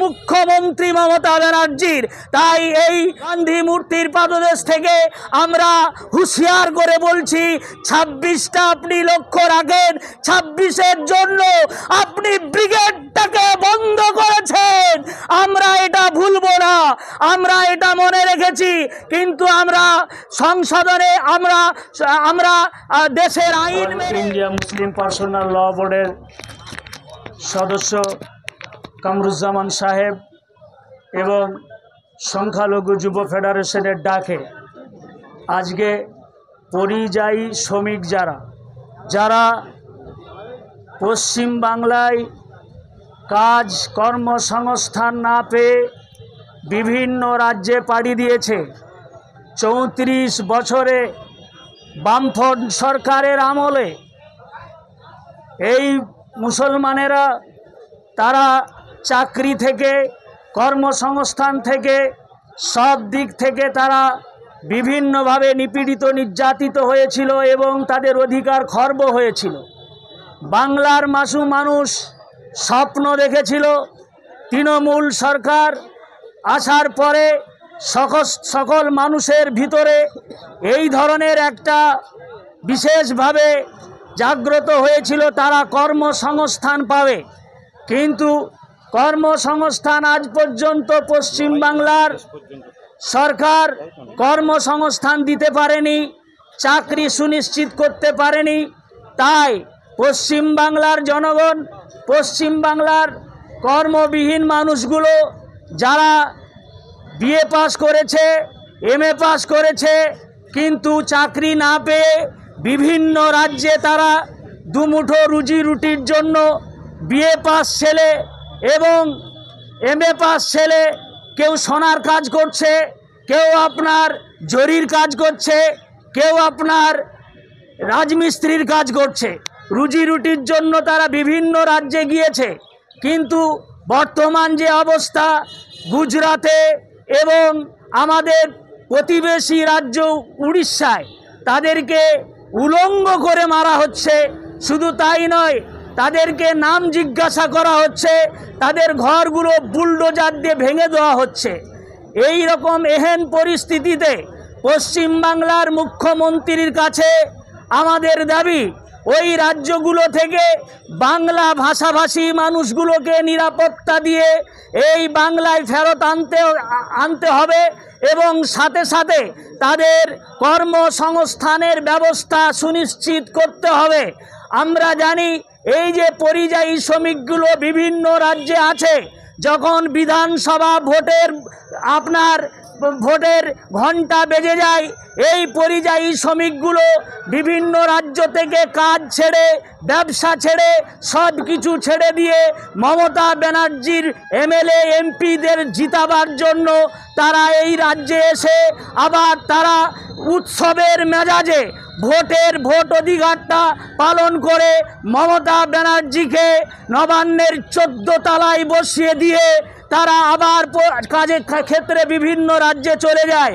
মুখ্যমন্ত্রী মমতা ব্যানার্জির। তাই এই গান্ধী মূর্তির পাদদেশ থেকে আমরা হুঁশিয়ার করে বলছি, 26টা আপনি লক্ষ্য রাখেন, 26-এর জন্য আপনি ব্রিগেডটাকে বন্ধ করেছেন। আমরা এটা ভুলব না, আমরা এটা মনে রেখেছি। কিন্তু আমরা সংসদে আমরা দেশের আইন ইন্ডিয়া মুসলিম পার্সোনাল ল বোর্ডের সদস্য কামরুজ্জামান সাহেব এবং সংখ্যালঘু যুব ফেডারেশনের ডাকে আজকে পরিযায়ী শ্রমিক যারা পশ্চিম বাংলায় কাজ কর্মসংস্থান না পেয়ে বিভিন্ন রাজ্যে পাড়ি দিয়েছে, 34 বছরে বামফ্রন্ট সরকারের আমলে এই মুসলমানেরা তারা চাকরি থেকে কর্মসংস্থান থেকে সব দিক থেকে তারা বিভিন্নভাবে নিপীড়িত নির্যাতিত হয়েছিল এবং তাদের অধিকার খর্ব হয়েছিল। বাংলার মানুষ স্বপ্ন দেখেছিল তৃণমূল সরকার আসার পরে সকল মানুষের ভিতরে এই ধরনের একটা বিশেষভাবে জাগ্রত হয়েছিল, তারা কর্মসংস্থান পাবে। কিন্তু কর্মসংস্থান আজ পর্যন্ত পশ্চিম বাংলার সরকার কর্মসংস্থান দিতে পারেনি, চাকরি সুনিশ্চিত করতে পারেনি। তাই পশ্চিম বাংলার জনগণ, পশ্চিম বাংলার কর্মবিহীন মানুষগুলো যারা বিএ পাস করেছে, এমএ পাস করেছে, কিন্তু চাকরি না পেয়ে বিভিন্ন রাজ্যে তারা দুমুঠো রুজি রুটির জন্য বিএ পাস ছেলে এবং এমএ পাস ছেলে কেউ সোনার কাজ করছে, কেউ আপনার জরির কাজ করছে, কেউ আপনার রাজমিস্ত্রির কাজ করছে, রুজি রুটির জন্য তারা বিভিন্ন রাজ্যে গিয়েছে। কিন্তু বর্তমান যে অবস্থা গুজরাটে এবং আমাদের প্রতিবেশী রাজ্য উড়িষ্যায় তাদেরকে উলঙ্গ করে মারা হচ্ছে। শুধু তাই নয়, তাদেরকে নাম জিজ্ঞাসা করা হচ্ছে, তাদের ঘরগুলো বুলডোজার দিয়ে ভেঙে দেওয়া হচ্ছে। এই রকম এহেন পরিস্থিতিতে পশ্চিম বাংলার মুখ্যমন্ত্রীর কাছে আমাদের দাবি, ওই রাজ্যগুলো থেকে বাংলা ভাষাভাষী মানুষগুলোকে নিরাপত্তা দিয়ে এই বাংলায় ফেরত আনতে হবে এবং সাথে সাথে তাদের কর্মসংস্থানের ব্যবস্থা সুনিশ্চিত করতে হবে। আমরা জানি এই যে পরিযায়ী শ্রমিকগুলো বিভিন্ন রাজ্যে আছে, যখন বিধানসভা ভোটের ঘন্টা বেজে যায়, এই পরিযায়ী শ্রমিকগুলো বিভিন্ন রাজ্য থেকে কাজ ছেড়ে, ব্যবসা ছেড়ে, সব কিছু ছেড়ে দিয়ে মমতা ব্যানার্জির এমএলএ এমপিদের জিতাবার জন্য তারা এই রাজ্যে এসে আবার তারা উৎসবের মেজাজে ভোট অধিকারটা পালন করে মমতা ব্যানার্জিকে নবান্নের 14 তলায় বসিয়ে দিয়ে তারা আবার কাজের ক্ষেত্রে বিভিন্ন রাজ্যে চলে যায়।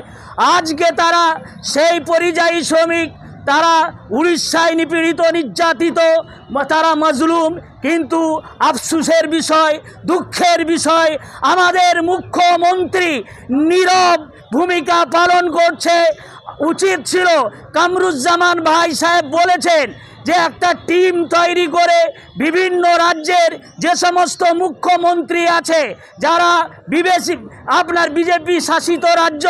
আজকে তারা সেই পরিযায়ী শ্রমিক, তারা উড়িষ্যায় নিপীড়িত নির্যাতিত, তারা মজলুম। কিন্তু আফসোসের বিষয়, দুঃখের বিষয়, আমাদের মুখ্যমন্ত্রী নীরব ভূমিকা পালন করছে। উচিত ছিল, কামরুজ্জামান ভাই সাহেব বলেছেন যে একটা টিম তৈরি করে বিভিন্ন রাজ্যের যে সমস্ত মুখ্যমন্ত্রী আছে, যারা আপনার বিজেপি শাসিত রাজ্য,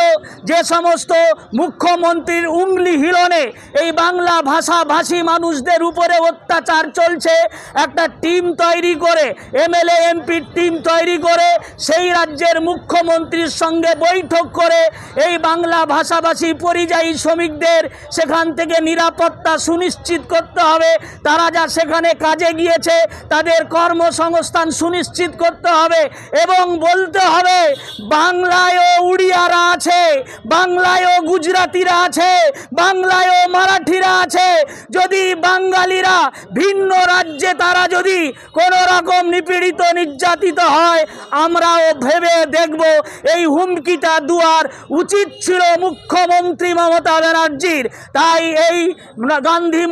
যে সমস্ত মুখ্যমন্ত্রীর উংলি হিলনে এই বাংলা ভাষাভাষী মানুষদের উপরে অত্যাচার চলছে, একটা টিম তৈরি করে, এমএলএ এমপির টিম তৈরি করে সেই রাজ্যের মুখ্যমন্ত্রীর সঙ্গে বৈঠক করে এই বাংলা ভাষাভাষী পরিযায়ী শ্রমিকদের সেখান থেকে নিরাপত্তা সুনিশ্চিত করতে হবে। তারা যা সেখানে কাজে গিয়েছে তাদের কর্মসংস্থান সুনিশ্চিত করতে হবে এবং বলতে হবে বাংলায়ও উড়িয়ারা আছে, বাংলায়ও গুজরাটিরা আছে, বাংলায়ও মারাঠিরা আছে। যদি বাঙালিরা ভিন্ন রাজ্যে তারা যদি কোনো রকম নিপীড়িত নির্যাতিত হয়, আমরাও ভেবে দেখব। এই হুমকিটা দেওয়ার উচিত ছিল মুখ্যমন্ত্রী মমতা ব্যানার্জির। তাই এই গান্ধী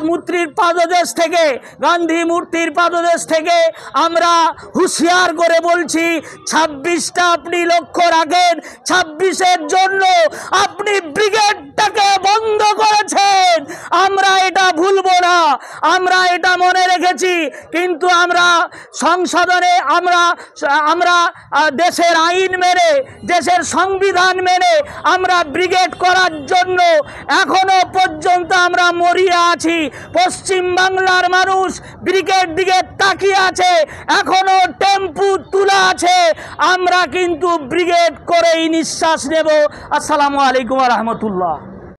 মূর্তির পাদদেশ থেকে, গান্ধী মূর্তির পাদদেশ থেকে আমরা হুঁশিয়ার করে বলছি, 26টা আপনি লক্ষ্য রাখেন, 26-এর জন্য আপনি ব্রিগেডটাকে বন্ধ করেছেন। আমরা এটা ভুলবো না, আমরা এটা মনে রেখেছি। কিন্তু আমরা সংশোধনে আমরা দেশের আইন মেনে, দেশের সংবিধান মেনে আমরা ব্রিগেড করার জন্য এখনো পর্যন্ত আমরা মরিয়া আছি। পশ্চিম বাংলার মানুষ ব্রিগেড দিকে তাকিয়ে আছে, এখনো টেম্পু তুলা আছে। আমরা কিন্তু ব্রিগেড করেই নিঃশ্বাস নেব। আসসালামু আলাইকুম ওয়া রাহমাতুল্লাহ।